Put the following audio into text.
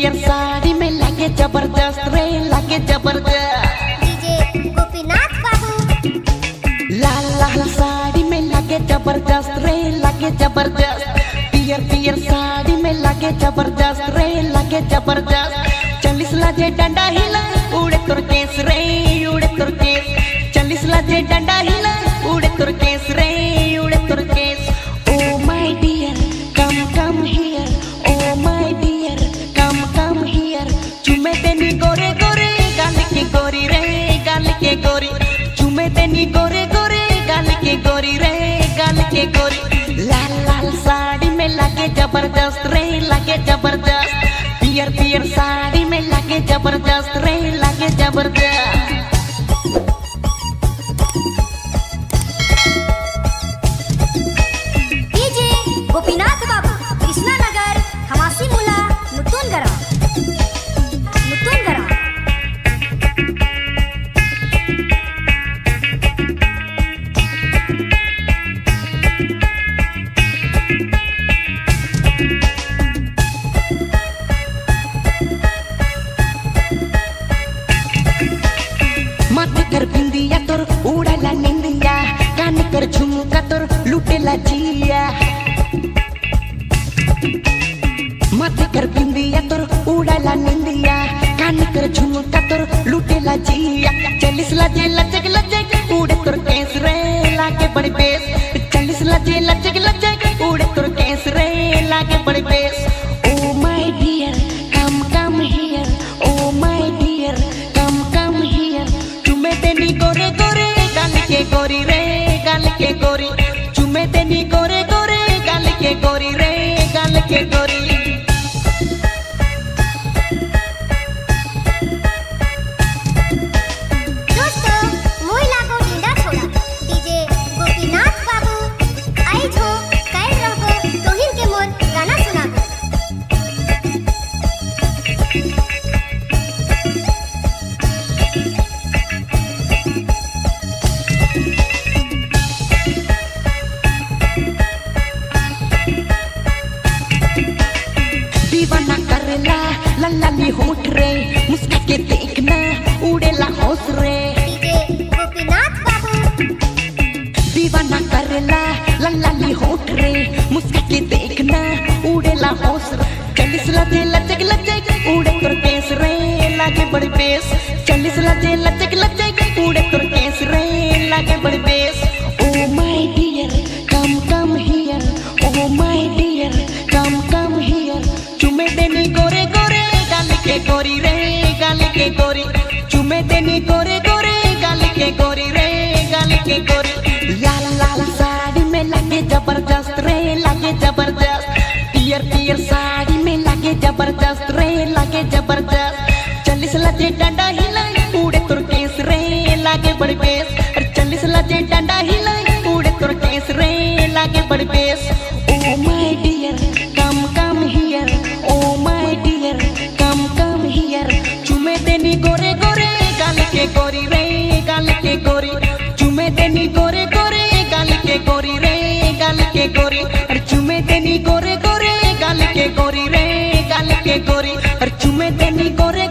पियर साड़ी में लगे जबरदस्त रे, लगे जबरदस्त। डीजे गोपीनाथ बाबू। लाल लाल साड़ी में लगे जबरदस्त रे, लगे जबरदस्त। पियर पियर साड़ी में लगे जबरदस्त रे, लगे जबरदस्त। चलिस लाजे डंडा हिला उड़े तोर केस रे, उड़े तोर केस। चलिस लाजे डंडा हिला उड़े तोर केस रे, उड़े तोर केस। Oh my dear come come here, oh my dear come come here. चुमे तेनी गोरे गोरे गाल के गोरी रे, गाल के गोरी। चुमे तेनी गोरे गोरे गाल के गोरी रे, गाल के गोरी। लाल लाल साड़ी में लगे जबरदस्त रे, लगे जबरदस्त। पियर पियर साड़ी में लगे जबरदस्त रे, लगे जबरदस्त। डीजे गोपीनाथ बाबू कृष्णानगर हमासी मुला मुतुनगरा, मुतुनगरा। माथे कर बिंदिया तोर उड़ाला निंदिया, कान कर झुमका तोर लुटेला जिया। माथे कर बिंदिया तोर उड़ाला निंदिया, कान कर झुमका तोर लुटेला जिया। चलिस लाजे लचक लचक उड़े तोर केस रे, लागे बड़े बेस। चलिस लाजे लचक लचक उड़े तोर केस रे, लागे बड़े base. Oh my dear come come here, oh my dear come come here. चुमे तेनी गोरे गोरे गाल के गोरी रे, गाल के गोरी। चुमे तेनी गोरे गोरे गाल के गोरी रे, गाल के गोरी। दोस्तों मोई लागो इंडा छोड़ा डीजे गोपीनाथ बाबू आई जो कैल रहो तोहिन के मोर गाना सुनाबो। दीवाना करेला लल्लाली होठ रे, मुस्का के देखना उड़ेला होश रे। डीजे गोपीनाथ बाबू। दीवाना करेला लल्लाली होठ रे, मुस्का के देखना उड़ेला होश रे। चलिस लाजे लचक लचक उड़े तोर केस रे, लागे बड़े बेस। चलिस लाजे लचक लचक उड़े तोर केस रे, लागे बड़े base. Oh my dear come come here, oh my dear come come here. चुमे देनी गोरे गोरे गाल के गोरी रे, गाल के गोरी। चुमे देनी गोरे गोरे गाल के गोरी रे, गाल के गोरी। लाल लाल साड़ी में लगे जबरदस्त रे, लगे जबरदस्त। पियर पियर साड़ी में लगे जबरदस्त रे, लगे जबरदस्त। चलिस लाजे डंडा हिला उड़े तोर केस रे, लागे बड़े बेस। चलिस लाजे डंडा हिला उड़े तोर केस रे, लागे बड़े base. Oh my dear come come here, oh my dear come come here. चुमे देनी गोरे गोरे गाल के गोरी रे, गाल के गोरी। चुमे देनी गोरे गोरे गाल के गोरी रे, गाल के गोरी। अरे चुमे देनी गोरे गोरे गाल के गोरी रे, गाल के गोरी। अरे चुमे देनी गोरे